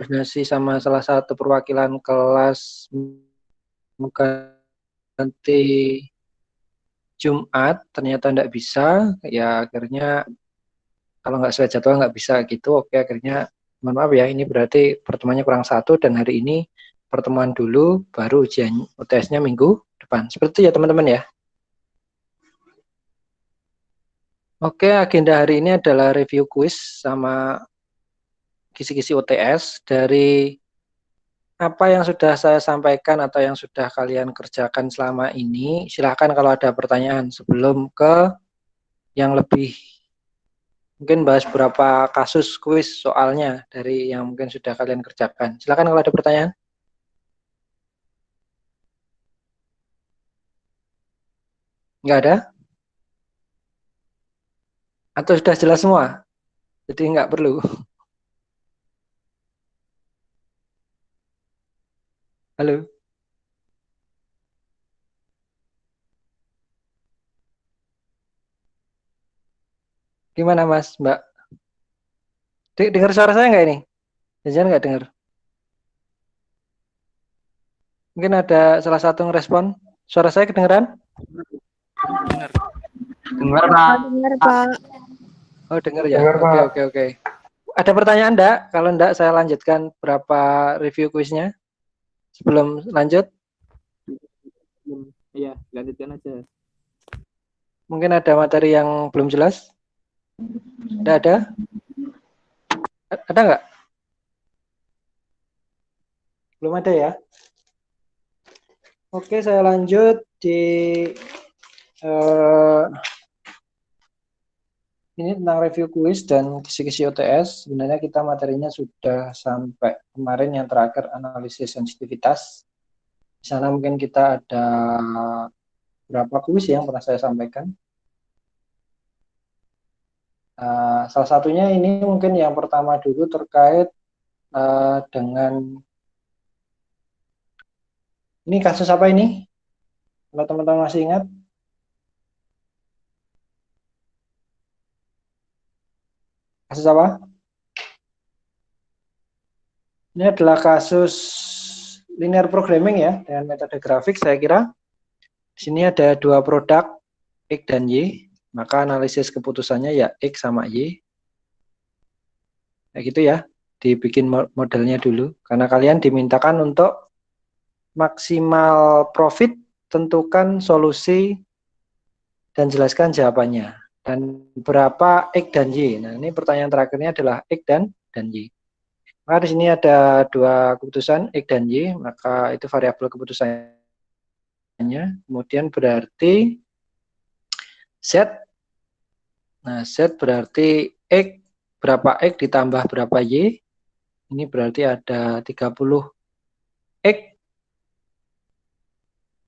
koordinasi sama salah satu perwakilan kelas, bukan nanti Jumat, ternyata tidak bisa, ya akhirnya kalau nggak sesuai jadwal nggak bisa gitu. Oke, akhirnya mohon maaf ya, ini berarti pertemuannya kurang satu, dan hari ini pertemuan dulu, baru ujian UTS-nya minggu depan. Seperti itu ya teman-teman ya. Oke, agenda hari ini adalah review quiz sama kisi-kisi UTS dari apa yang sudah saya sampaikan atau yang sudah kalian kerjakan selama ini. Silahkan kalau ada pertanyaan sebelum ke yang lebih, mungkin bahas beberapa kasus kuis soalnya dari yang mungkin sudah kalian kerjakan. Silahkan kalau ada pertanyaan. Nggak ada? Atau sudah jelas semua? Jadi nggak perlu. Halo? Gimana Mas, Mbak? Dengar suara saya nggak ini? Jangan nggak dengar. Mungkin ada salah satu ngerespon. Suara saya kedengeran? Dengar. Dengar, Pak. Dengar, Pak. Oh, dengar ya? Dengar, Pak. Oke. Ada pertanyaan enggak? Kalau enggak, saya lanjutkan berapa review kuisnya. Sebelum lanjut, Iya, lanjutkan aja. mungkin ada materi yang belum jelas? Enggak ada? Ada enggak? Belum ada ya? Oke, saya lanjut di ini tentang review kuis dan kisi-kisi UTS. Sebenarnya kita materinya sudah sampai kemarin yang terakhir analisis sensitivitas. Di sana mungkin kita ada berapa kuis yang pernah saya sampaikan. Salah satunya ini mungkin yang pertama dulu terkait dengan ini kasus apa ini? Kalau teman-teman masih ingat? Kasus apa? Ini adalah kasus linear programming ya, dengan metode grafik saya kira. Di sini ada dua produk, X dan Y, maka analisis keputusannya ya X sama Y. Kayak gitu ya, dibikin modelnya dulu. Karena kalian dimintakan untuk maksimal profit, tentukan solusi, dan jelaskan jawabannya. Dan berapa X dan Y. Nah, ini pertanyaan terakhirnya adalah X dan Y. Maka di sini ada dua keputusan X dan Y, maka itu variabel keputusannya. Kemudian berarti Z. Nah, Z berarti X, berapa X ditambah berapa Y. Ini berarti ada 30 X.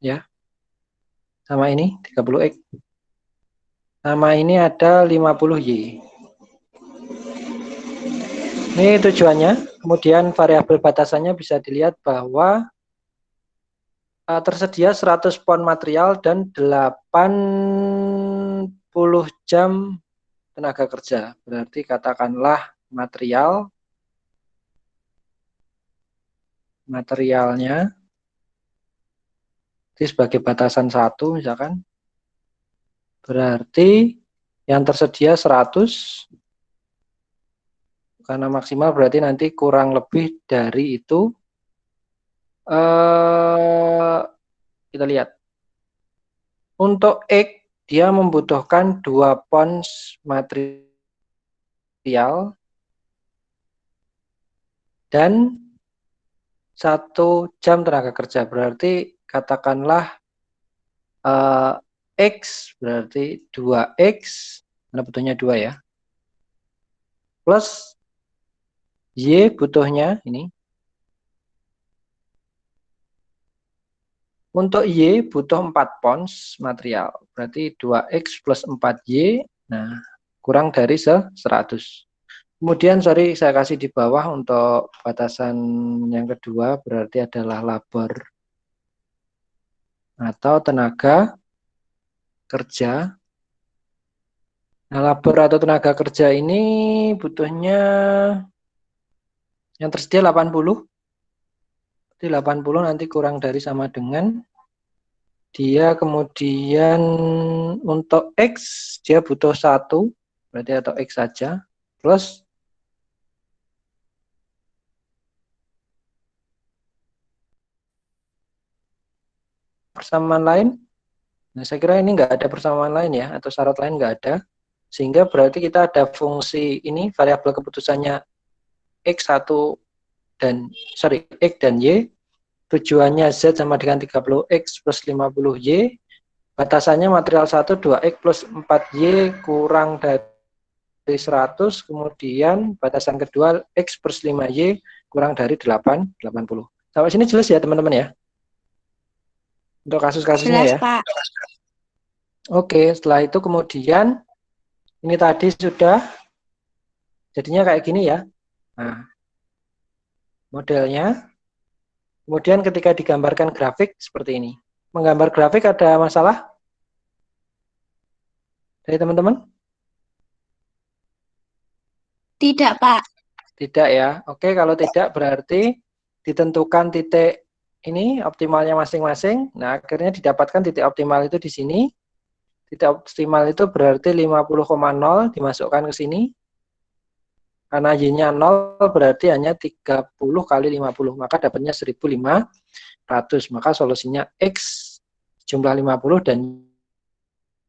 Ya. Sama ini 30 X. Sama ini ada 50 Y. Ini tujuannya. Kemudian variabel batasannya bisa dilihat bahwa tersedia 100 pon material dan 80 jam tenaga kerja. Berarti katakanlah materialnya ini sebagai batasan 1 misalkan. Berarti yang tersedia 100, karena maksimal berarti nanti kurang lebih dari itu. Kita lihat. Untuk X, dia membutuhkan 2 pons material dan 1 jam tenaga kerja. Berarti katakanlah X berarti 2X, karena butuhnya 2 ya, plus Y butuhnya ini. Untuk Y butuh 4 pons material, berarti 2X plus 4Y, nah kurang dari 100. Kemudian sorry saya kasih di bawah untuk batasan yang kedua, berarti adalah labor atau tenaga kerja. Nah, labor atau tenaga kerja ini butuhnya Yang tersedia 80. Jadi 80 nanti kurang dari sama dengan dia kemudian untuk X dia butuh 1 berarti atau X saja plus persamaan lain. Nah, saya kira ini nggak ada persamaan lain ya, atau syarat lain nggak ada. Sehingga berarti kita ada fungsi ini, variabel keputusannya X1 dan, X dan Y. Tujuannya Z sama dengan 30X plus 50Y. Batasannya material 1, 2X plus 4Y kurang dari 100. Kemudian batasan kedua, X plus 5Y kurang dari 80. Sampai sini jelas ya teman-teman ya? Untuk kasus-kasusnya Jelas, ya. Pak. Oke, setelah itu kemudian ini tadi sudah jadinya kayak gini ya. Nah, modelnya. Kemudian ketika digambarkan grafik seperti ini. Menggambar grafik ada masalah dari teman-teman? Tidak, Pak. Tidak ya. Oke, kalau tidak berarti ditentukan titik ini optimalnya masing-masing. Nah, akhirnya didapatkan titik optimal itu di sini. Titik optimal itu berarti 50,0 dimasukkan ke sini. Karena Y-nya 0 berarti hanya 30 kali 50. Maka dapatnya 1500. Maka solusinya X jumlah 50 dan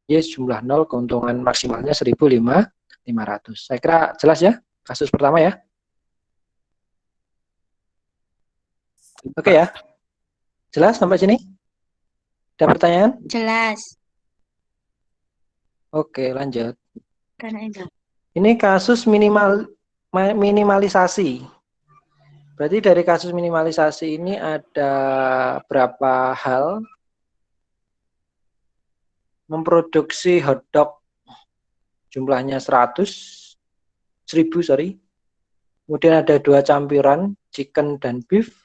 Y jumlah 0, keuntungan maksimalnya 1500. Saya kira jelas ya kasus pertama ya. Oke ya. Jelas sampai sini? Ada pertanyaan? Jelas. Oke, lanjut. Karena itu. Ini kasus minimalisasi. Berarti dari kasus minimalisasi ini ada berapa hal. Memproduksi hotdog jumlahnya 1000, sorry. Kemudian ada 2 campuran, chicken dan beef.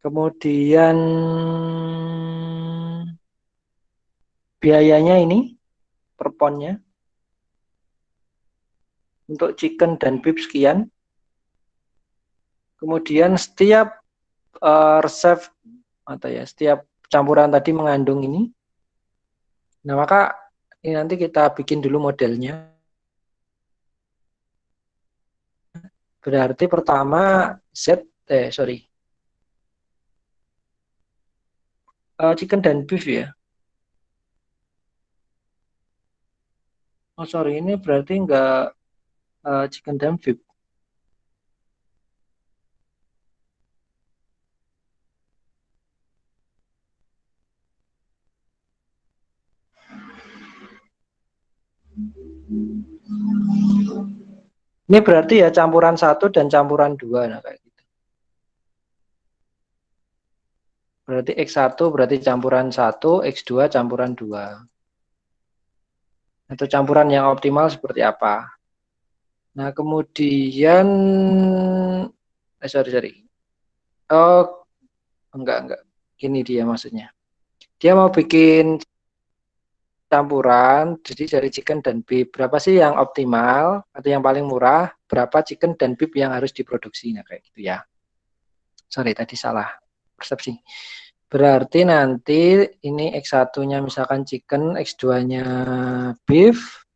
Kemudian biayanya ini per poundnya. Untuk chicken dan beef sekian. Kemudian setiap resep atau ya setiap campuran tadi mengandung ini. Nah, maka ini nanti kita bikin dulu modelnya. Berarti pertama chicken dan beef ya. Oh sorry, ini berarti enggak chicken dan beef. Ini berarti ya campuran 1 dan campuran 2. Nah, kayak gitu. Berarti X1 berarti campuran 1, X2 campuran 2. Atau campuran yang optimal seperti apa. Nah, kemudian sorry. Oh, enggak. Gini dia maksudnya. Dia mau bikin campuran, jadi dari chicken dan beef. Berapa sih yang optimal atau yang paling murah? Berapa chicken dan beef yang harus diproduksi? Nah, kayak gitu ya. Sorry, tadi salah persepsi. Berarti nanti ini X1-nya misalkan chicken, X2-nya beef.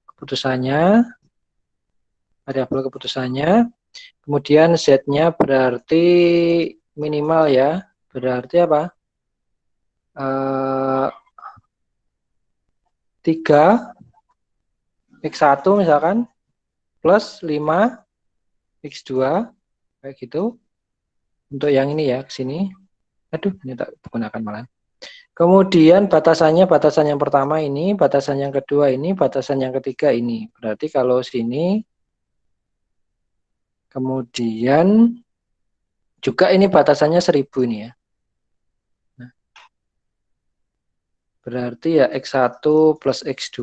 Keputusannya, variabel keputusannya. Kemudian Z-nya berarti minimal ya. Berarti apa? 3 X1 misalkan plus 5 X2 kayak gitu. Untuk yang ini ya, ke sini. Aduh, ini tak gunakan malah. Kemudian batasan yang pertama ini, batasan yang kedua ini, batasan yang ketiga ini. Berarti kalau sini, kemudian juga ini batasannya 1000 ini ya. Nah, berarti ya X1 plus X2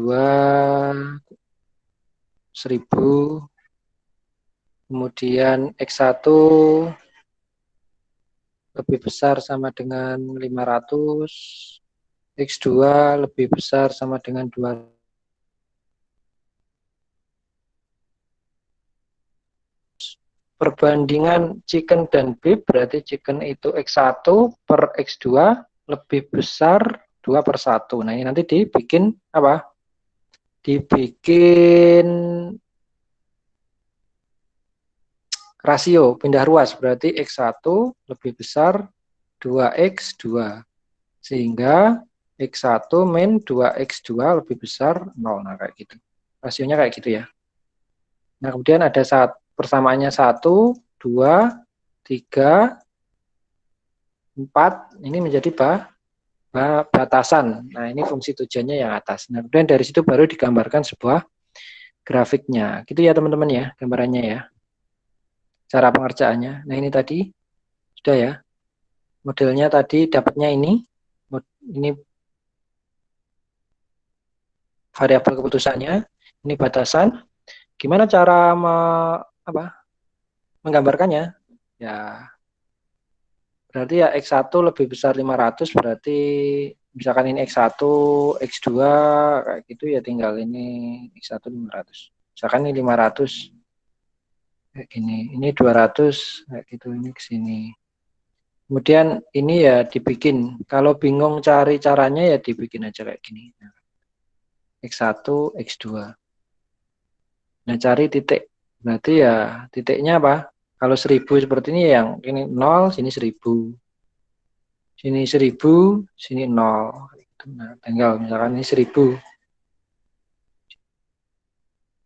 1000. Kemudian X1 lebih besar sama dengan 500. X2 lebih besar sama dengan 200. perbandingan chicken dan beef, berarti chicken itu X1 per X2 lebih besar 2/1. Nah, ini nanti dibikin apa? Dibikin rasio pindah ruas, berarti X1 lebih besar 2X2. Sehingga X1 min 2X2 lebih besar 0. Nah, kayak gitu. Rasionya kayak gitu ya. Nah, kemudian ada persamaannya 1, 2, 3, 4. Ini menjadi batasan. Nah, ini fungsi tujuannya yang atas. Nah, kemudian dari situ baru digambarkan sebuah grafiknya. Gitu ya, teman-teman ya, gambarannya ya. Cara pengerjaannya. Nah, ini tadi sudah ya. Modelnya tadi dapatnya ini. Ini variabel keputusannya. Ini batasan. Gimana cara menggambarkannya? Ya, berarti ya X1 lebih besar 500, berarti misalkan ini X1, X2 kayak gitu ya, tinggal ini X1 500. Misalkan ini 500 kayak gini, ini 200 kayak gitu, ini ke sini. Kemudian ini ya dibikin, kalau bingung cari caranya ya dibikin aja kayak gini. X1, X2. Nah, cari titik. Berarti ya titiknya apa? Kalau 1000 seperti ini yang ini 0, sini 1000. Sini 1000, sini 0. Nah, tinggal misalkan ini 1000.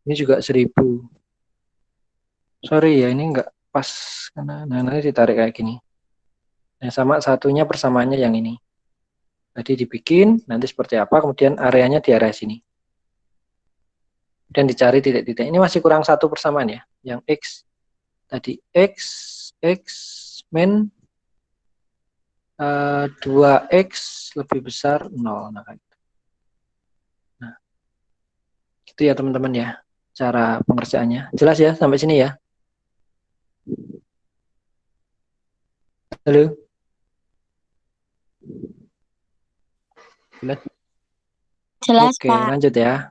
Ini juga 1000. Sorry ya, ini enggak pas karena nanti ditarik kayak gini. Nah, sama satunya persamaannya yang ini. Tadi dibikin, nanti seperti apa, kemudian areanya di area sini. Dan dicari titik-titik. Ini masih kurang satu persamaan ya. Yang X tadi X min 2X lebih besar 0. Nah, gitu ya teman-teman ya. Cara pengerjaannya. Jelas ya sampai sini ya? Halo? Jelas, Oke, Pak. lanjut ya.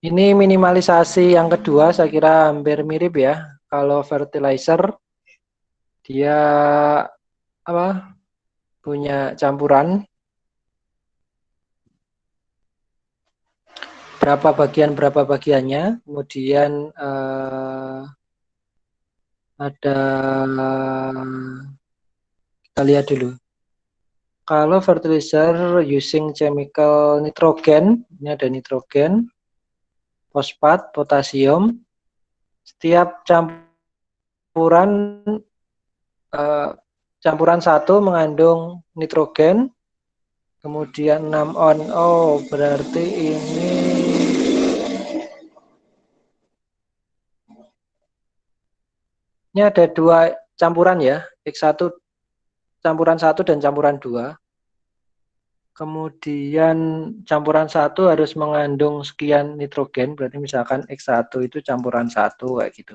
Ini minimalisasi yang kedua saya kira hampir mirip ya. Kalau fertilizer dia punya campuran berapa bagiannya, kemudian ada, kita lihat dulu. Kalau fertilizer using chemical nitrogen, ini ada nitrogen, fosfat, potasium. Setiap campuran satu mengandung nitrogen, kemudian 6 on. Oh, berarti ini ada dua campuran ya, X1 campuran 1 dan campuran 2. Kemudian campuran 1 harus mengandung sekian nitrogen, berarti misalkan X1 itu campuran 1 kayak gitu.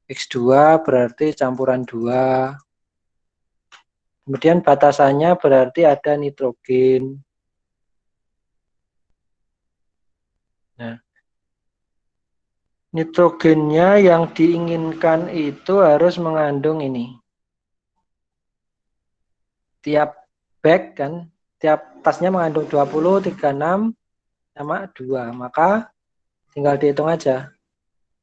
X2 berarti campuran 2. Kemudian batasannya berarti ada nitrogen. Nah, nitrogennya yang diinginkan itu harus mengandung ini. Tiap bag kan, tiap tasnya mengandung 20, 36, sama 2. Maka tinggal dihitung aja.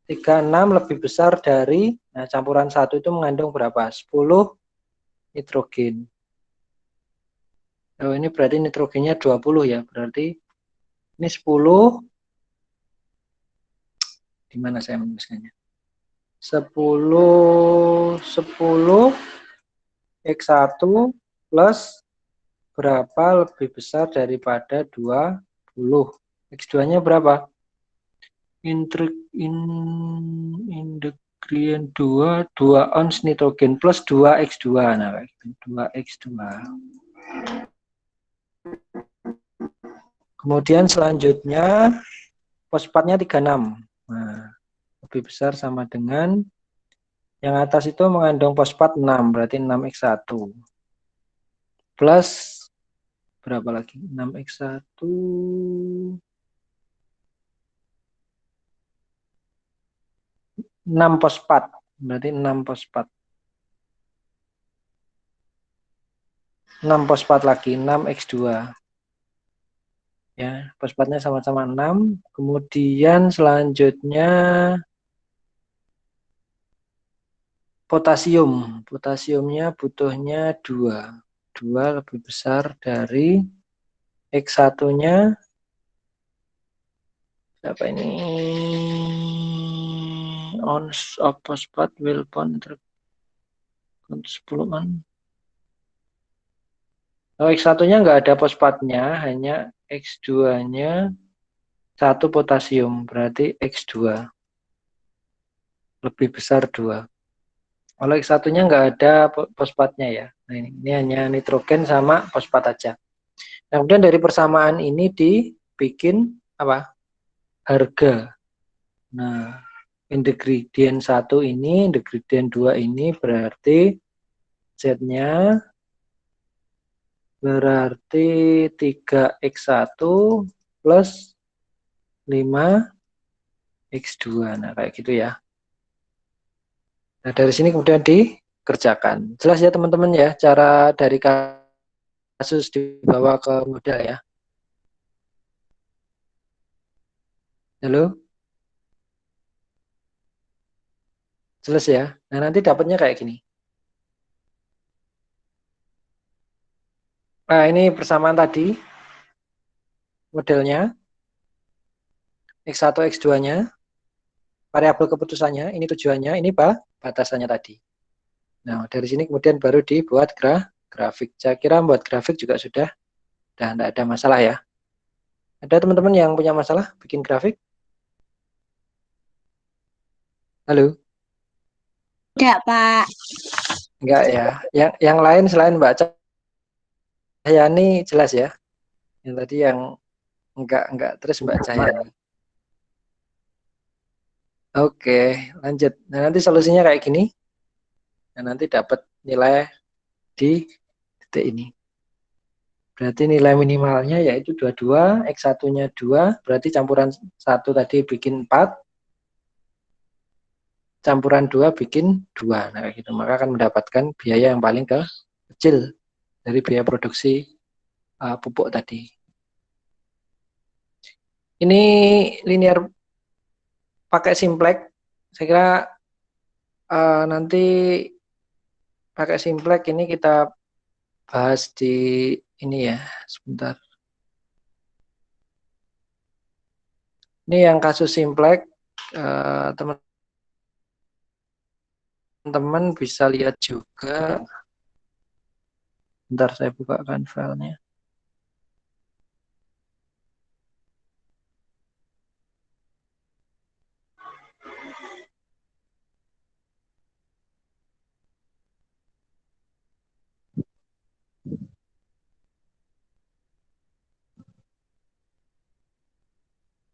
36 lebih besar dari, nah campuran 1 itu mengandung berapa? 10 nitrogen. Oh, ini berarti nitrogennya 20 ya. Berarti ini 10, di mana saya menuliskannya? 10 X1 plus berapa lebih besar daripada 20. X2-nya berapa? Ingredient 2 ons nitrogen plus 2X2. Nah, 2X2. Kemudian selanjutnya fosfatnya 36. Nah, lebih besar sama dengan yang atas itu mengandung fosfat 6, berarti 6X1. Plus berapa lagi? 6X1. 6 fosfat. Berarti 6 fosfat. 6 fosfat lagi, 6X2. Ya, fosfatnya sama-sama 6. Kemudian selanjutnya potasium. Potasiumnya butuhnya 2. 2 lebih besar dari X1-nya. Apa ini? Ounce of phosphate will bond 10 on. Oh, X1-nya nggak ada fosfatnya, hanya X2-nya 1 potasium, berarti X2. Lebih besar 2. Kalau X1-nya nggak ada fosfatnya ya. Nah, ini hanya nitrogen sama fosfat aja. Nah, kemudian dari persamaan ini dibikin apa? Harga. Nah, ingredient 1 ini, ingredient 2 ini berarti Z-nya berarti 3X1 plus 5X2. Nah, kayak gitu ya. Nah, dari sini kemudian dikerjakan. Jelas ya teman-teman ya, cara dari kasus dibawa ke model ya. Halo? Jelas ya? Nah, nanti dapatnya kayak gini. Nah, ini persamaan tadi. Modelnya. X1, X2-nya. Variabel keputusannya. Ini tujuannya. Ini batasannya tadi. Nah, dari sini kemudian baru dibuat grafik. Saya kira buat grafik juga sudah tidak ada masalah ya. Ada teman-teman yang punya masalah bikin grafik? Halo? Tidak, Pak. Enggak ya. Yang lain selain Mbak Cahyani jelas ya. Yang tadi yang enggak terus Mbak Cahyani. Oke, lanjut. Nah, nanti solusinya kayak gini. Nah, nanti dapat nilai di titik ini. Berarti nilai minimalnya yaitu 22, X1-nya 2, berarti campuran 1 tadi bikin 4, campuran 2 bikin 2. Nah, kayak gitu. Maka akan mendapatkan biaya yang paling kecil dari biaya produksi pupuk tadi. Ini linear pakai simplex. Saya kira nanti pakai simplex ini kita bahas di ini ya, sebentar. Ini yang kasus simplex, teman-teman bisa lihat juga. Bentar saya bukakan filenya.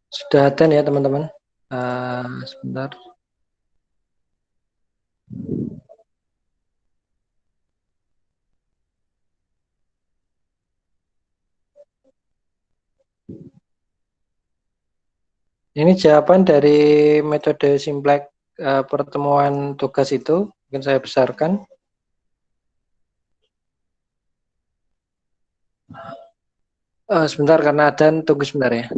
Sudah ada ya teman-teman. Sebentar. Ini jawaban dari metode simplex pertemuan tugas itu. Mungkin saya besarkan. Sebentar karena ada, tunggu sebentar ya.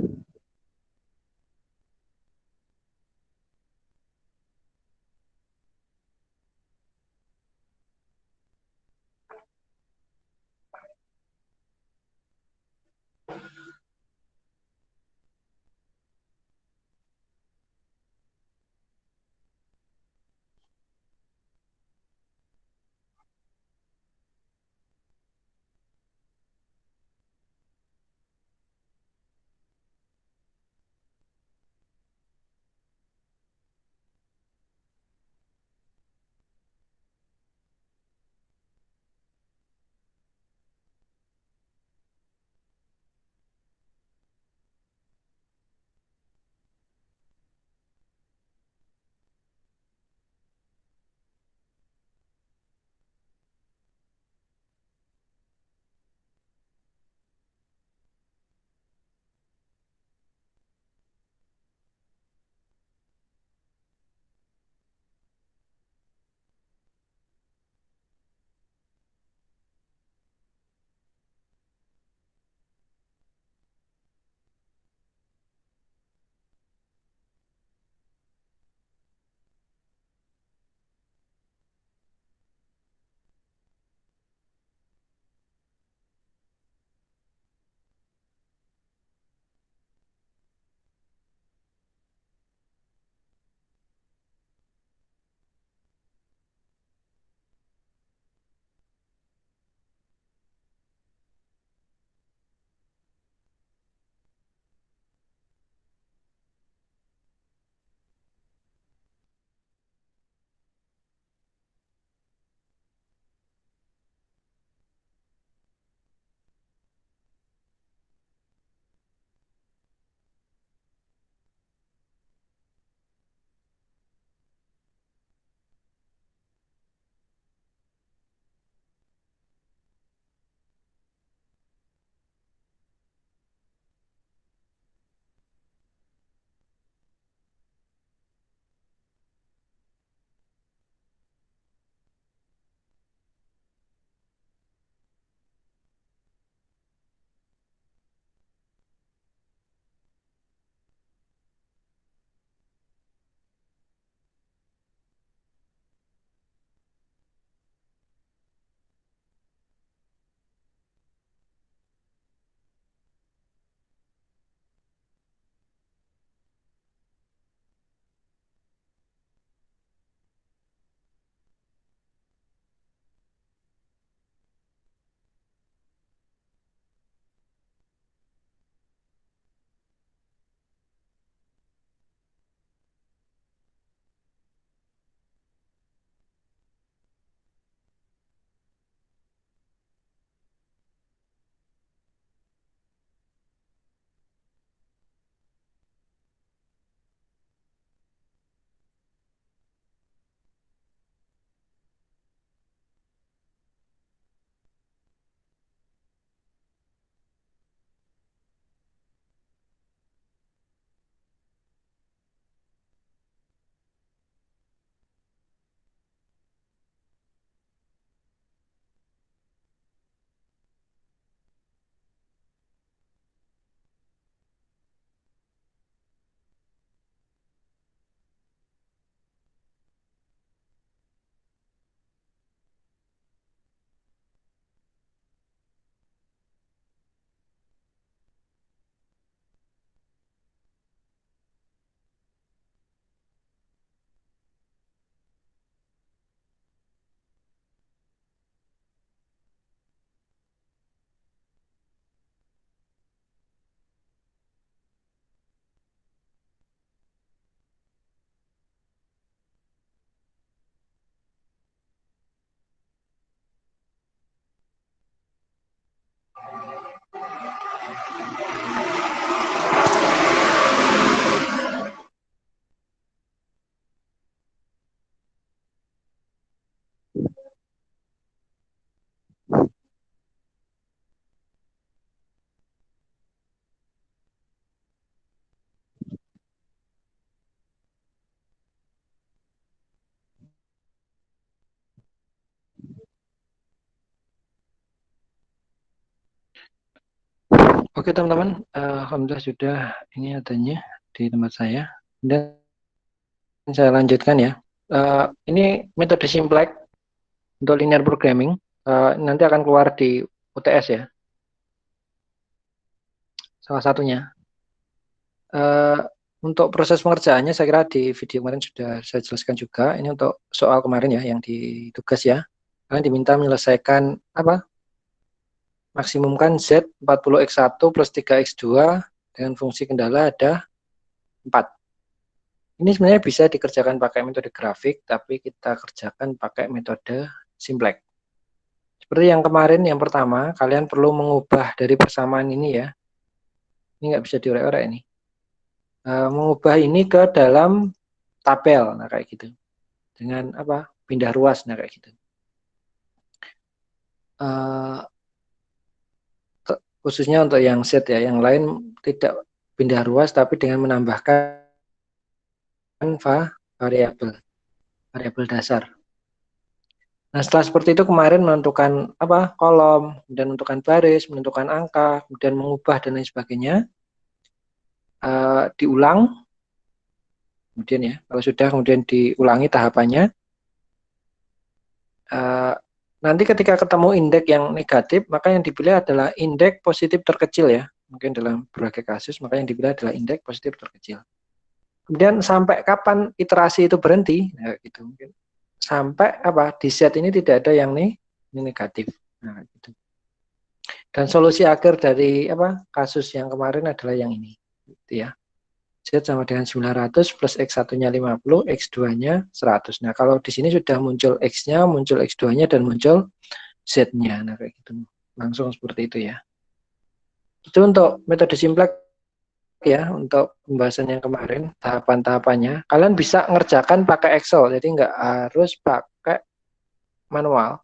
Oke teman-teman, alhamdulillah sudah ini adanya di tempat saya. Dan saya lanjutkan ya. Ini metode simplex untuk linear programming. Nanti akan keluar di UTS ya. Salah satunya. Untuk proses pengerjaannya saya kira di video kemarin sudah saya jelaskan juga. Ini untuk soal kemarin ya yang di tugas ya. Kalian diminta menyelesaikan apa? Maksimumkan Z 40x1 plus 3x2 dengan fungsi kendala ada 4. Ini sebenarnya bisa dikerjakan pakai metode grafik, tapi kita kerjakan pakai metode simplex. Seperti yang kemarin, yang pertama, kalian perlu mengubah dari persamaan ini ya. Ini nggak bisa diorek-orek ini. Mengubah ini ke dalam tabel, nah kayak gitu. Dengan apa? Pindah ruas, nah kayak gitu. Khususnya untuk yang set ya, yang lain tidak pindah ruas, tapi dengan menambahkan variabel dasar. Nah, setelah seperti itu kemarin menentukan apa kolom, dan menentukan baris, menentukan angka, kemudian mengubah dan lain sebagainya. Diulang, kemudian ya, kalau sudah kemudian diulangi tahapannya. Nanti ketika ketemu indeks yang negatif, maka yang dipilih adalah indeks positif terkecil ya. Mungkin dalam berbagai kasus, maka yang dipilih adalah indeks positif terkecil. Kemudian sampai kapan iterasi itu berhenti? Nah, gitu mungkin. Sampai apa di set ini tidak ada yang ini negatif. Nah, gitu. Dan solusi akhir dari apa kasus yang kemarin adalah yang ini, gitu ya. Z sama dengan 900 plus X1-nya 50, X2-nya 100. Nah, kalau di sini sudah muncul X-nya, muncul X2-nya, dan muncul Z-nya. Nah, kayak gitu. Langsung seperti itu ya. Itu untuk metode simplex ya, untuk pembahasan yang kemarin, tahapan-tahapannya. Kalian bisa ngerjakan pakai Excel, jadi nggak harus pakai manual.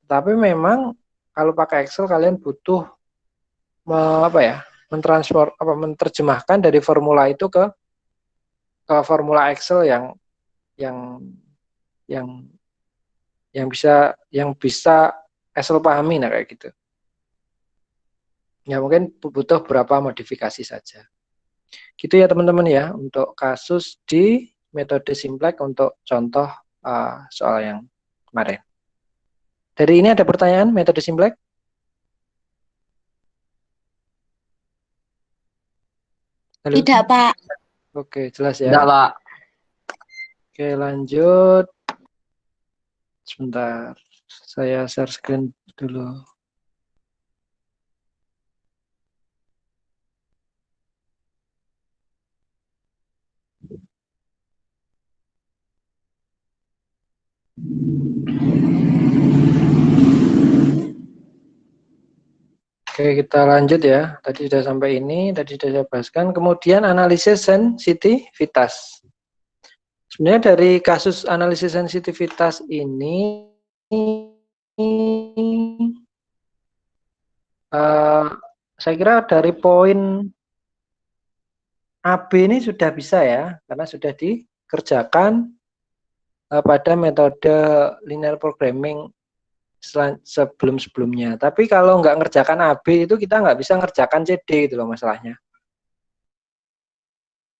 Tapi memang kalau pakai Excel kalian butuh menerjemahkan dari formula itu ke formula Excel yang bisa Excel pahami, nah kayak gitu. Ya mungkin butuh beberapa modifikasi saja. Gitu ya teman-teman ya untuk kasus di metode simplex untuk contoh soal yang kemarin. Dari ini ada pertanyaan metode simplex? Halo? Tidak, Pak. Oke, jelas ya. Tidak, Pak. Oke, lanjut. Sebentar, saya share screen dulu. Oke, kita lanjut ya. Tadi sudah sampai ini, tadi sudah saya bahaskan. Kemudian analisis sensitivitas. Sebenarnya dari kasus analisis sensitivitas ini, saya kira dari poin AB ini sudah bisa ya, karena sudah dikerjakan pada metode linear programming sebelum-sebelumnya. Tapi kalau nggak ngerjakan AB itu kita nggak bisa ngerjakan CD gitu loh masalahnya.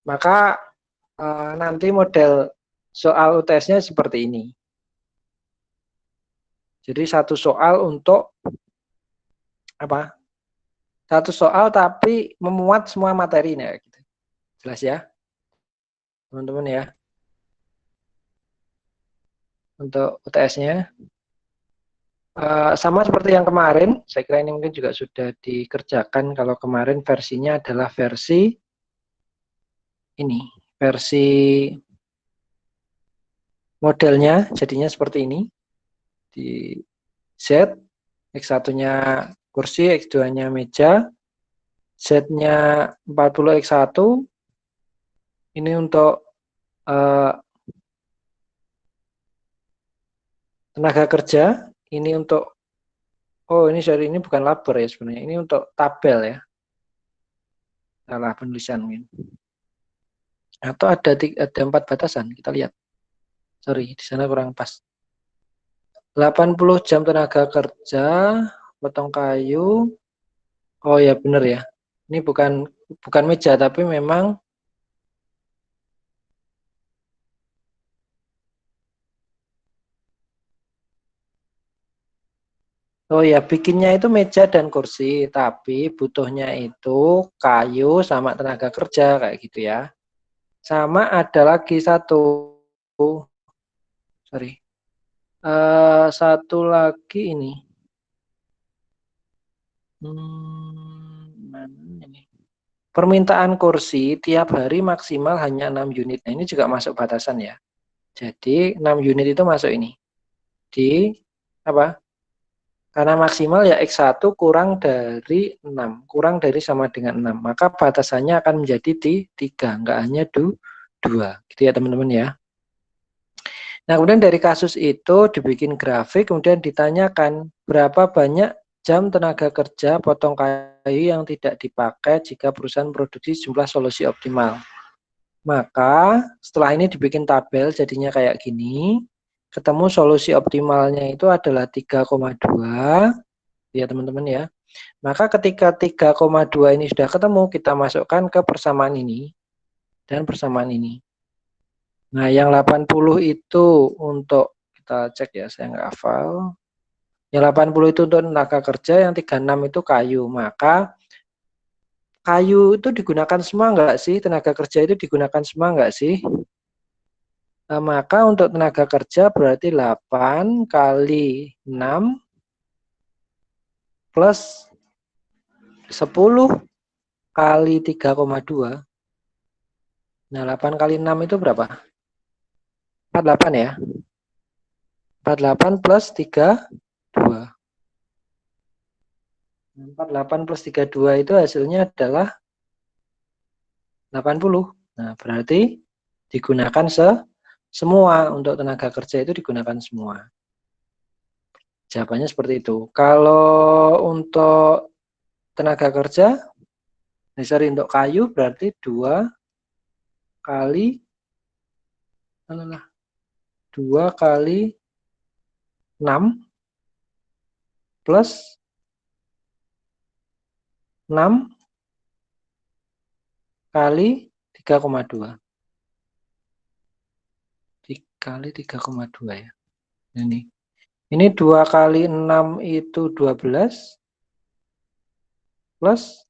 Maka nanti model soal UTS-nya seperti ini. Jadi satu soal untuk apa? Satu soal tapi memuat semua materi nih gitu. Jelas ya? Teman-teman ya. Untuk UTS-nya sama seperti yang kemarin, saya kira ini mungkin juga sudah dikerjakan. Kalau kemarin versinya adalah versi ini, versi modelnya jadinya seperti ini. Di Z, X1-nya kursi, X2-nya meja, Z-nya 40x1, ini untuk tenaga kerja, ini untuk, ini bukan labor ya sebenarnya, ini untuk tabel ya. Salah penulisan mungkin. Atau ada 4 batasan, kita lihat. Sorry, di sana kurang pas. 80 jam tenaga kerja, potong kayu, Oh ya benar ya. Ini bukan meja tapi memang oh ya bikinnya itu meja dan kursi, tapi butuhnya itu kayu sama tenaga kerja kayak gitu ya. Sama ada lagi satu, sorry, satu lagi ini. Mana ini? Permintaan kursi tiap hari maksimal hanya 6 unit. Nah, ini juga masuk batasan ya. Jadi 6 unit itu masuk ini. Di apa? Karena maksimal ya X1 kurang dari 6. Kurang dari sama dengan 6. Maka batasannya akan menjadi di 3. Enggak hanya 2. Gitu ya teman-teman ya. Nah kemudian dari kasus itu dibikin grafik. Kemudian ditanyakan berapa banyak jam tenaga kerja potong kayu yang tidak dipakai jika perusahaan produksi jumlah solusi optimal. Maka setelah ini dibikin tabel jadinya kayak gini. Ketemu solusi optimalnya itu adalah 3,2 ya teman-teman ya. Maka ketika 3,2 ini sudah ketemu, kita masukkan ke persamaan ini dan persamaan ini. Nah, yang 80 itu untuk kita cek ya, saya nggak hafal. Yang 80 itu untuk tenaga kerja, yang 36 itu kayu. Maka kayu itu digunakan semua nggak sih? Tenaga kerja itu digunakan semua nggak sih? Nah, maka untuk tenaga kerja berarti 8 kali 6 plus 10 kali 3,2. Nah, 8 kali 6 itu berapa? 48 ya. 48 plus 32. 48 plus 32 itu hasilnya adalah 80. Nah, berarti digunakan semua untuk tenaga kerja itu digunakan semua. Jawabannya seperti itu. Kalau untuk tenaga kerja, sorry, untuk kayu berarti 2 kali 2 kali 6 plus 6 kali 3,2. Kali 3,2 ya. Ini 2 kali 6 itu 12 plus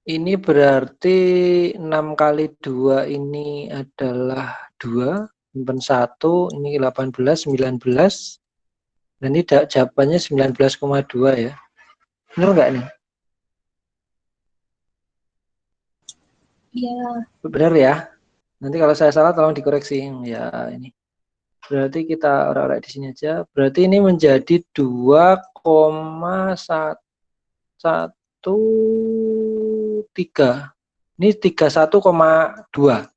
ini berarti 6 kali 2 ini adalah 2, simpan 1, ini 18, 19. Dan ini jawabannya 19,2 ya. Benar nggak nih? Iya. Benar ya. Nanti kalau saya salah tolong dikoreksi. Ya ini. Berarti kita orang-orang di sini aja. Berarti ini menjadi 2,113. Ini 31,2.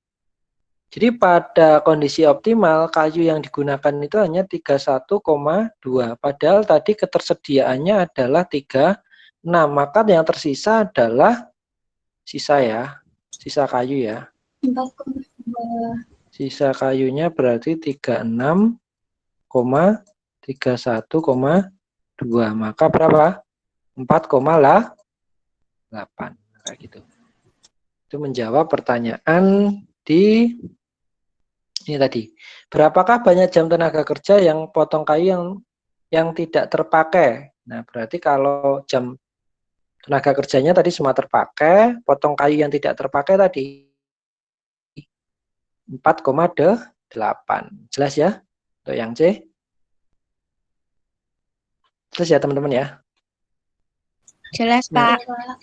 Jadi pada kondisi optimal kayu yang digunakan itu hanya 31,2. Padahal tadi ketersediaannya adalah 36. Maka yang tersisa adalah sisa ya. Sisa kayu ya. 4,2. Sisa kayunya berarti 36,31,2. Maka berapa? 4,8. Kayak gitu. Itu menjawab pertanyaan di ini tadi. Berapakah banyak jam tenaga kerja yang potong kayu yang tidak terpakai? Nah, berarti kalau jam tenaga kerjanya tadi semua terpakai, potong kayu yang tidak terpakai tadi 4,8. Jelas ya? Untuk yang C. Jelas ya teman-teman ya? Jelas, Nah, Pak.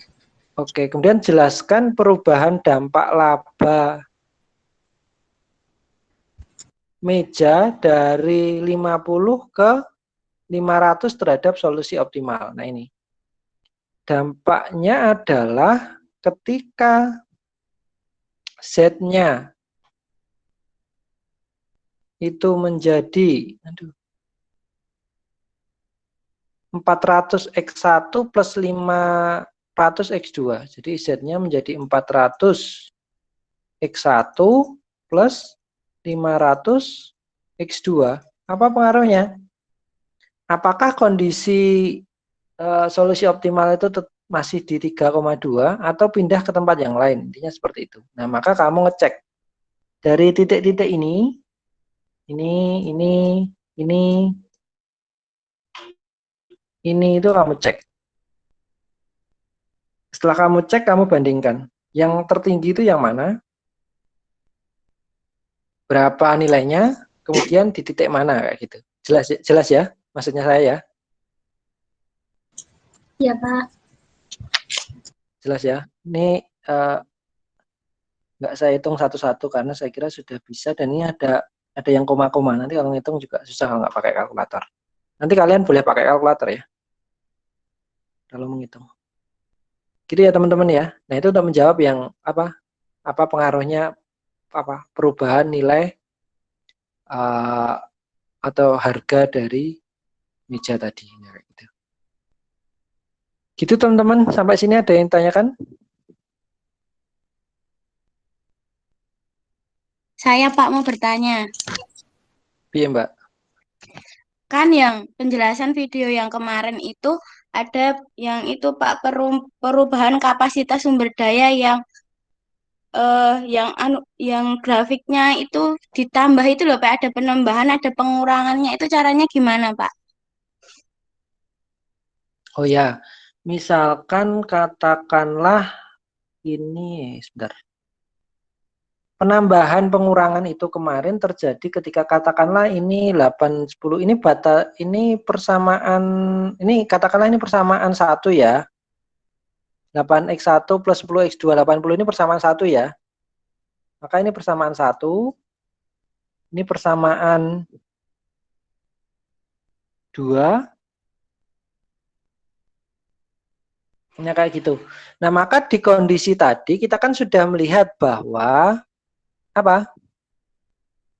oke, kemudian jelaskan perubahan dampak laba meja dari 50 ke 500 terhadap solusi optimal. Nah ini. Dampaknya adalah ketika Z-nya itu menjadi 400x1 plus 500x2. Jadi Z-nya menjadi 400x1 plus 500x2. Apa pengaruhnya? Apakah kondisi solusi optimal itu masih di 3,2 atau pindah ke tempat yang lain? Intinya seperti itu. Nah, maka kamu ngecek dari titik-titik ini itu kamu cek. Setelah kamu cek, kamu bandingkan. Yang tertinggi itu yang mana? Berapa nilainya? Kemudian di titik mana kayak gitu. Jelas ya? Maksudnya saya ya? Iya, Pak. Jelas ya? Ini nggak saya hitung satu-satu karena saya kira sudah bisa, dan ini ada yang koma-koma. Nanti kalau ngitung juga susah kalau nggak pakai kalkulator. Nanti kalian boleh pakai kalkulator ya kalau menghitung. Gitu ya teman-teman ya. Nah, itu untuk menjawab yang apa pengaruhnya perubahan nilai atau harga dari meja tadi. Nah, gitu. Gitu teman-teman, sampai sini ada yang tanyakan? Saya Pak mau bertanya. Iya Mbak. Kan yang penjelasan video yang kemarin itu ada yang itu Pak perubahan kapasitas sumber daya yang grafiknya itu ditambah itu loh Pak, ada penambahan, ada pengurangannya. Itu caranya gimana Pak? Oh ya, misalkan katakanlah ini, sebentar. Penambahan pengurangan itu kemarin terjadi ketika katakanlah ini 8 10 ini persamaan, ini katakanlah ini persamaan 1 ya. 8x1 plus 10x2 80 ini persamaan 1 ya. Maka ini persamaan 1. Ini persamaan 2. Ini kayak gitu. Nah, maka di kondisi tadi kita kan sudah melihat bahwa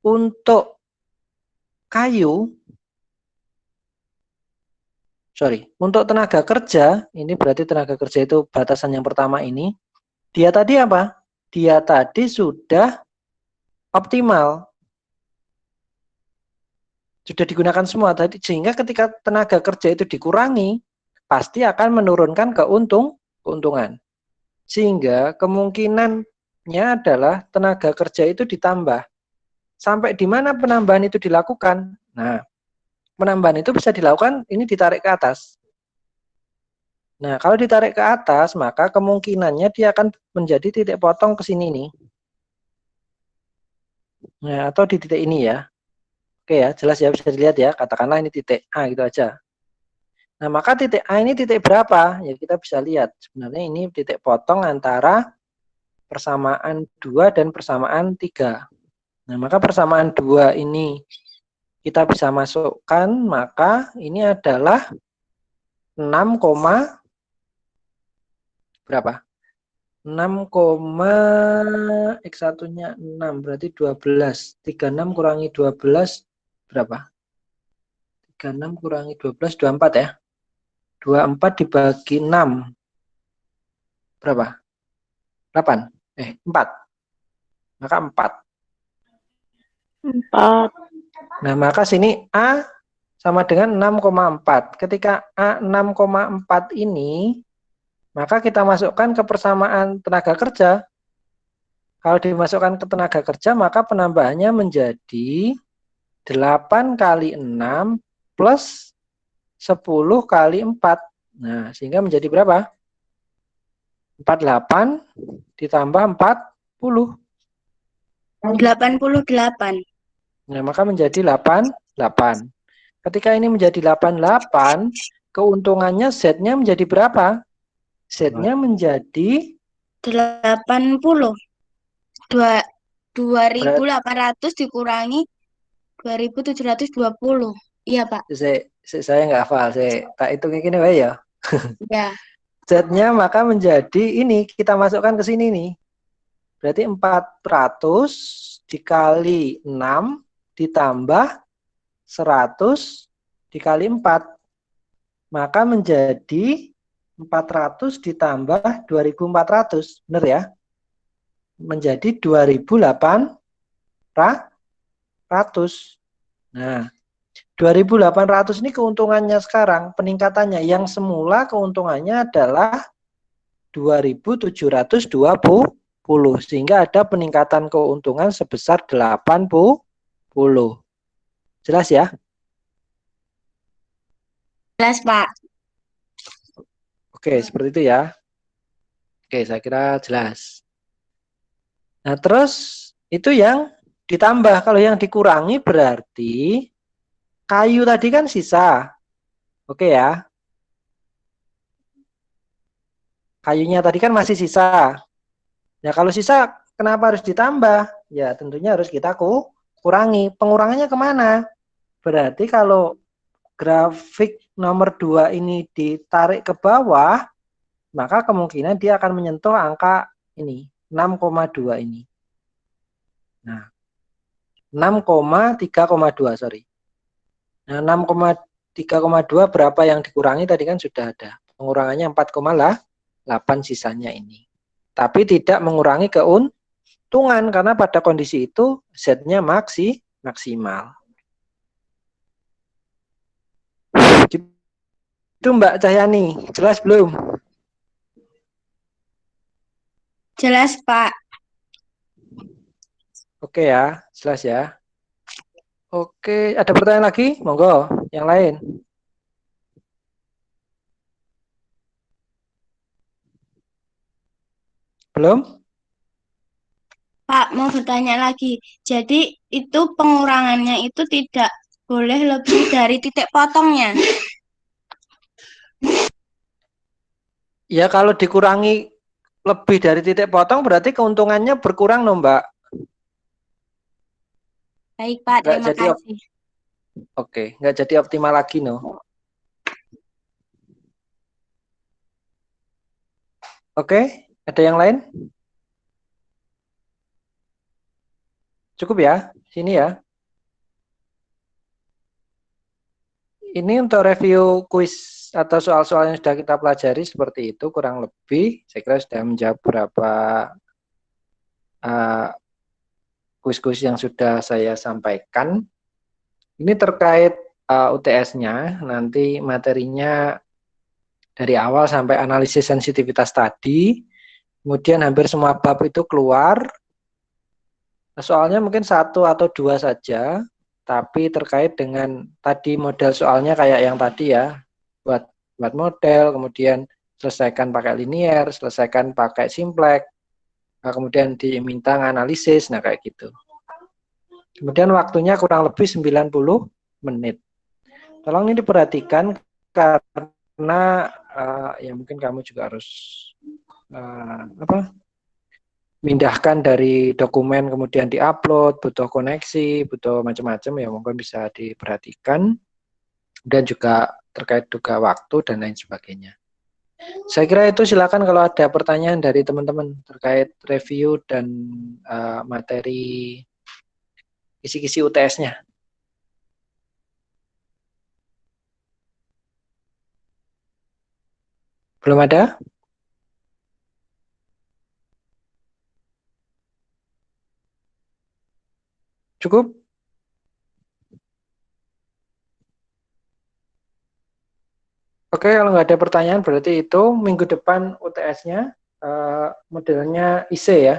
untuk untuk tenaga kerja, ini berarti tenaga kerja itu batasan yang pertama ini, dia tadi apa? Dia tadi sudah optimal. Sudah digunakan semua tadi, sehingga ketika tenaga kerja itu dikurangi, pasti akan menurunkan keuntungan. Sehingga kemungkinannya adalah tenaga kerja itu ditambah. Sampai di mana penambahan itu dilakukan? Nah, penambahan itu bisa dilakukan, ini ditarik ke atas. Nah, kalau ditarik ke atas, maka kemungkinannya dia akan menjadi titik potong ke sini nih. Nah, atau di titik ini ya. Oke ya, jelas ya, bisa dilihat ya. Katakanlah ini titik A gitu aja. Nah, maka titik A ini titik berapa? Ya, kita bisa lihat. Sebenarnya ini titik potong antara persamaan 2 dan persamaan 3. Nah, maka persamaan 2 ini kita bisa masukkan, maka ini adalah 6, berapa? 6, X1-nya 6, berarti 12. 36 kurangi 12, berapa? 36 kurangi 12, 24 ya. 24 dibagi 6, berapa? 8, 4. Maka 4. 4. Nah, maka sini A sama dengan 6,4. Ketika A 6,4 ini, maka kita masukkan ke persamaan tenaga kerja. Kalau dimasukkan ke tenaga kerja, maka penambahannya menjadi 8 kali 6 plus 10 kali 4. Nah, sehingga menjadi berapa? 48 ditambah 40. 88. Nah, maka menjadi 88. Ketika ini menjadi 88, keuntungannya Z-nya menjadi berapa? Z-nya menjadi 80. 2.800 dikurangi 2.720. Iya, Pak. Saya nggak hafal, saya tak hitung kayak gini ya. Ya. Z-nya maka menjadi ini, kita masukkan ke sini nih. Berarti 400 dikali 6 ditambah 100 dikali 4. Maka menjadi 400 ditambah 2.400. Benar ya? Menjadi 2.800. Nah, 2.800 ini keuntungannya sekarang, peningkatannya. Yang semula keuntungannya adalah 2.720, sehingga ada peningkatan keuntungan sebesar 80. Jelas ya? Jelas, Pak. Oke, seperti itu ya. Oke, saya kira jelas. Nah, terus itu yang ditambah. Kalau yang dikurangi berarti kayu tadi kan sisa. Oke ya. Kayunya tadi kan masih sisa. Ya, kalau sisa kenapa harus ditambah? Ya, tentunya harus kita kurangi. Pengurangannya kemana? Berarti kalau grafik nomor 2 ini ditarik ke bawah, maka kemungkinan dia akan menyentuh angka ini, 6,2 ini. Nah, 6,3,2, sorry. Nah, 6,3,2 berapa yang dikurangi tadi kan sudah ada. Pengurangannya 4,8 sisanya ini. Tapi tidak mengurangi keuntungan karena pada kondisi itu Z-nya maksimal. Itu Mbak Cahyani, jelas belum? Jelas, Pak. Oke ya, jelas ya. Oke, ada pertanyaan lagi? Monggo, yang lain. Belum? Pak, mau bertanya lagi. Jadi itu pengurangannya itu tidak boleh lebih dari titik potongnya. Ya kalau dikurangi lebih dari titik potong berarti keuntungannya berkurang loh Mbak. Baik, Pak. Nggak Terima jadi kasih. Oke, nggak jadi optimal lagi no. Oke, ada yang lain? Cukup ya, sini ya. Ini untuk review kuis atau soal-soal yang sudah kita pelajari seperti itu kurang lebih. Saya kira sudah menjawab beberapa kuis-kuis yang sudah saya sampaikan. Ini terkait UTS-nya, nanti materinya dari awal sampai analisis sensitivitas tadi, kemudian hampir semua bab itu keluar. Soalnya mungkin satu atau dua saja, tapi terkait dengan tadi model soalnya kayak yang tadi ya, buat model, kemudian selesaikan pakai linier, selesaikan pakai simplex, kemudian diminta analisis, nah kayak gitu. Kemudian waktunya kurang lebih 90 menit. Tolong ini diperhatikan karena ya mungkin kamu juga harus mindahkan dari dokumen kemudian diupload, butuh koneksi, butuh macam-macam ya mungkin bisa diperhatikan dan juga terkait juga waktu dan lain sebagainya. Saya kira itu, silakan kalau ada pertanyaan dari teman-teman terkait review dan materi kisi-kisi UTS-nya. Belum ada? Cukup? Oke, kalau nggak ada pertanyaan berarti itu minggu depan UTS-nya modelnya IC ya.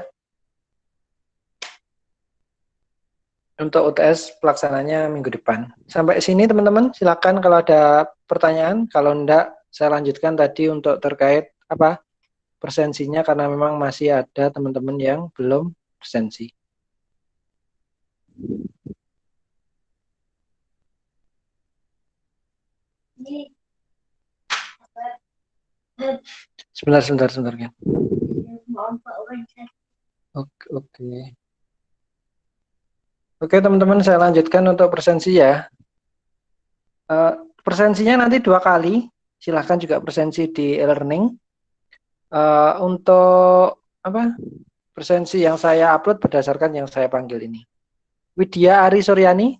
Untuk UTS pelaksananya minggu depan. Sampai sini teman-teman, silakan kalau ada pertanyaan. Kalau enggak, saya lanjutkan tadi untuk terkait presensinya karena memang masih ada teman-teman yang belum presensi. Sebentar kan. Oke. Oke teman-teman, saya lanjutkan untuk presensi ya. Presensinya nanti 2 kali. Silahkan juga presensi di e-learning. Untuk presensi yang saya upload berdasarkan yang saya panggil ini. Widya Ari Suryani,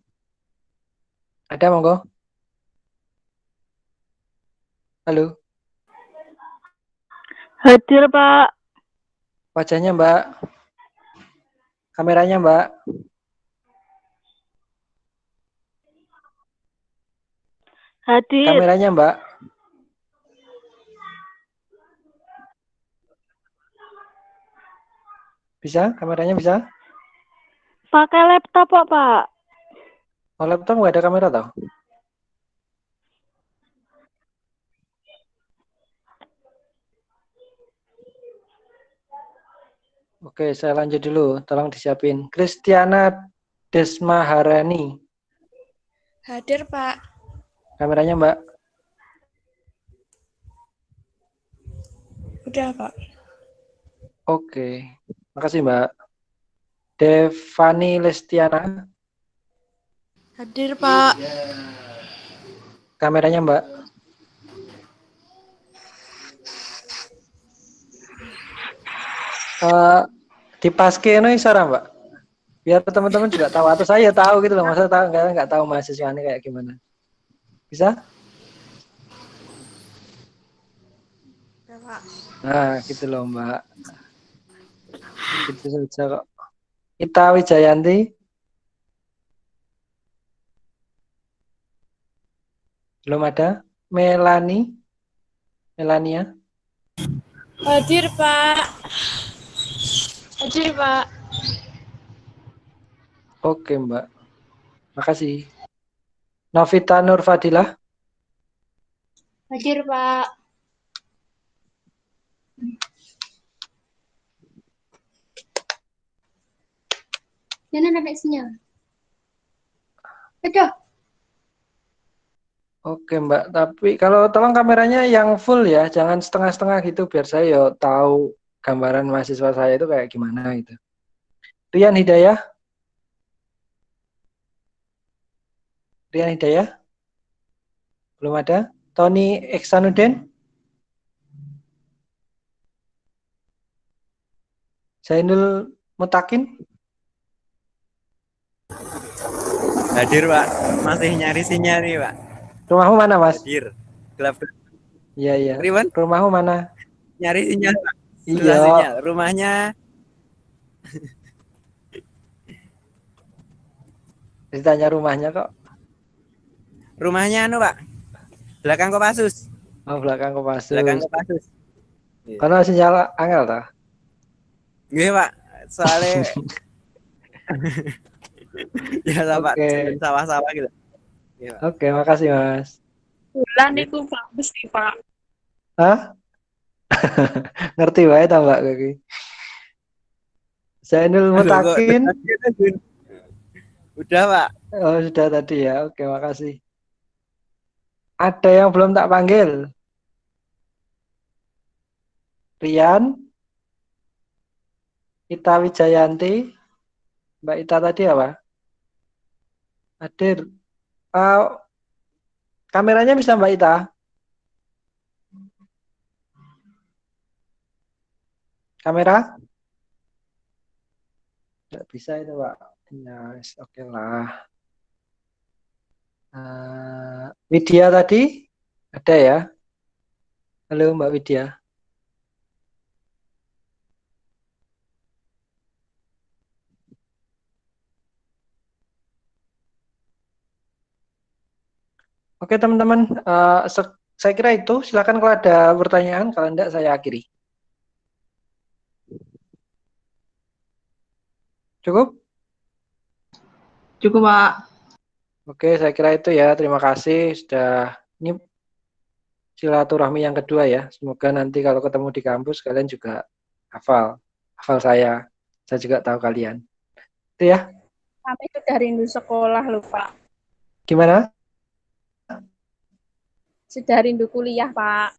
ada monggo? Halo. Hadir, Pak. Wajahnya Mbak. Kameranya Mbak. Hadir. Kameranya Mbak. Bisa? Kameranya bisa? Pakai laptop kok, Pak. Oh, laptop nggak ada kamera tau? Oke, saya lanjut dulu. Tolong disiapin. Kristiana Desmaharani. Hadir, Pak. Kameranya Mbak. Udah, Pak. Oke. Makasih Mbak. Devani Lestiana. Hadir, Pak. Kameranya Mbak. Dipaske no isara Mbak. Biar teman-teman juga tahu atau saya tahu gitu loh. Masa tahu nggak tahu mahasiswanya kayak gimana. Bisa? Udah, Pak. Nah, gitu loh Mbak. Gitu saja kok. Ita Wijayanti. Belum ada. Melania. Hadir, Pak. Hadir, Pak. Oke Mbak. Makasih. Novita Nur Fadilah. Hadir, Pak. Ini ada sinyal. Aduh. Oke Mbak, tapi kalau tolong kameranya yang full ya, jangan setengah-setengah gitu biar saya yo tahu gambaran mahasiswa saya itu kayak gimana gitu. Rian Hidayah. Rian Hidayah. Belum ada. Tony Eksanudin. Zainul Mutakin. Hadir, Pak. Masih nyari sinyal nih, Pak. Rumahmu mana Mas? Hadir. Gelap. Iya iya. Riwan, Rumahmu mana? nyari sinyal, Pak. Susah Iya. sinyal. Rumahnya Ditanya rumahnya kok. anu, Pak. Belakang Kopassus. Oh, belakang Kopassus. Belakang Kopassus. Kalau sinyal angel ta? Nggih, Pak. Soalnya ya Pak, Oke. sawah-sawah gitu. Iya, Pak. Oke, makasih Mas. Bulan itu Pak, mesti Pak. Hah? Ngerti wae ta Mbak kaki. Zainul Aduh, kok Mutakin. Udah, Pak. Oh, sudah tadi ya. Oke, makasih. Ada yang belum tak panggil? Rian, Ita Wijayanti, Mbak Ita tadi apa? Hadir. Kameranya bisa Mbak Ita? Kamera? Nggak bisa itu Pak. Yes, oke lah. Widya tadi? Ada ya? Halo Mbak Widya. Oke teman-teman, saya kira itu. Silakan kalau ada pertanyaan, kalau enggak saya akhiri. Cukup? Cukup, Pak. Oke, saya kira itu ya. Terima kasih sudah ini silaturahmi yang kedua ya. Semoga nanti kalau ketemu di kampus kalian juga hafal saya. Saya juga tahu kalian. Itu ya. Kami sudah rindu sekolah loh, Pak. Gimana? Sudah rindu kuliah, Pak.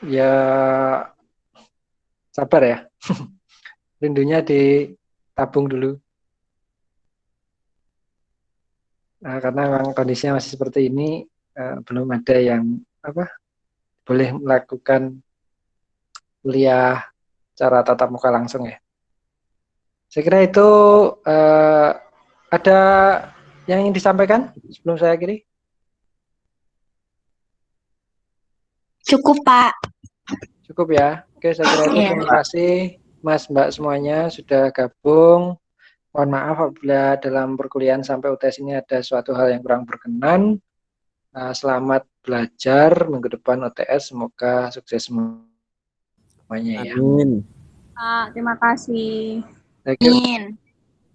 Ya sabar ya. Rindunya ditabung dulu. Nah, karena memang kondisinya masih seperti ini, belum ada yang boleh melakukan kuliah secara tatap muka langsung ya. Saya kira itu ada yang ingin disampaikan sebelum saya akhiri? Cukup, Pak. Cukup ya. Oke, saya kira itu. Iya. Terima kasih Mas Mbak semuanya sudah gabung. Mohon maaf apabila dalam perkuliahan sampai UTS ini ada suatu hal yang kurang berkenan. Selamat belajar minggu depan OTS, semoga sukses semuanya ya. Amin. Pak, terima kasih. Saya kira- Amin.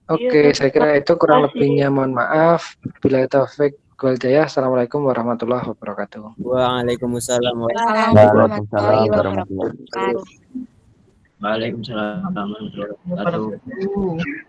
Oke, saya kira itu kurang lebihnya mohon maaf. Bila taufik wal hidayah. Assalamualaikum warahmatullahi wabarakatuh. Waalaikumsalam Warahmatullahi wabarakatuh. Waalaikumsalam warahmatullahi wabarakatuh.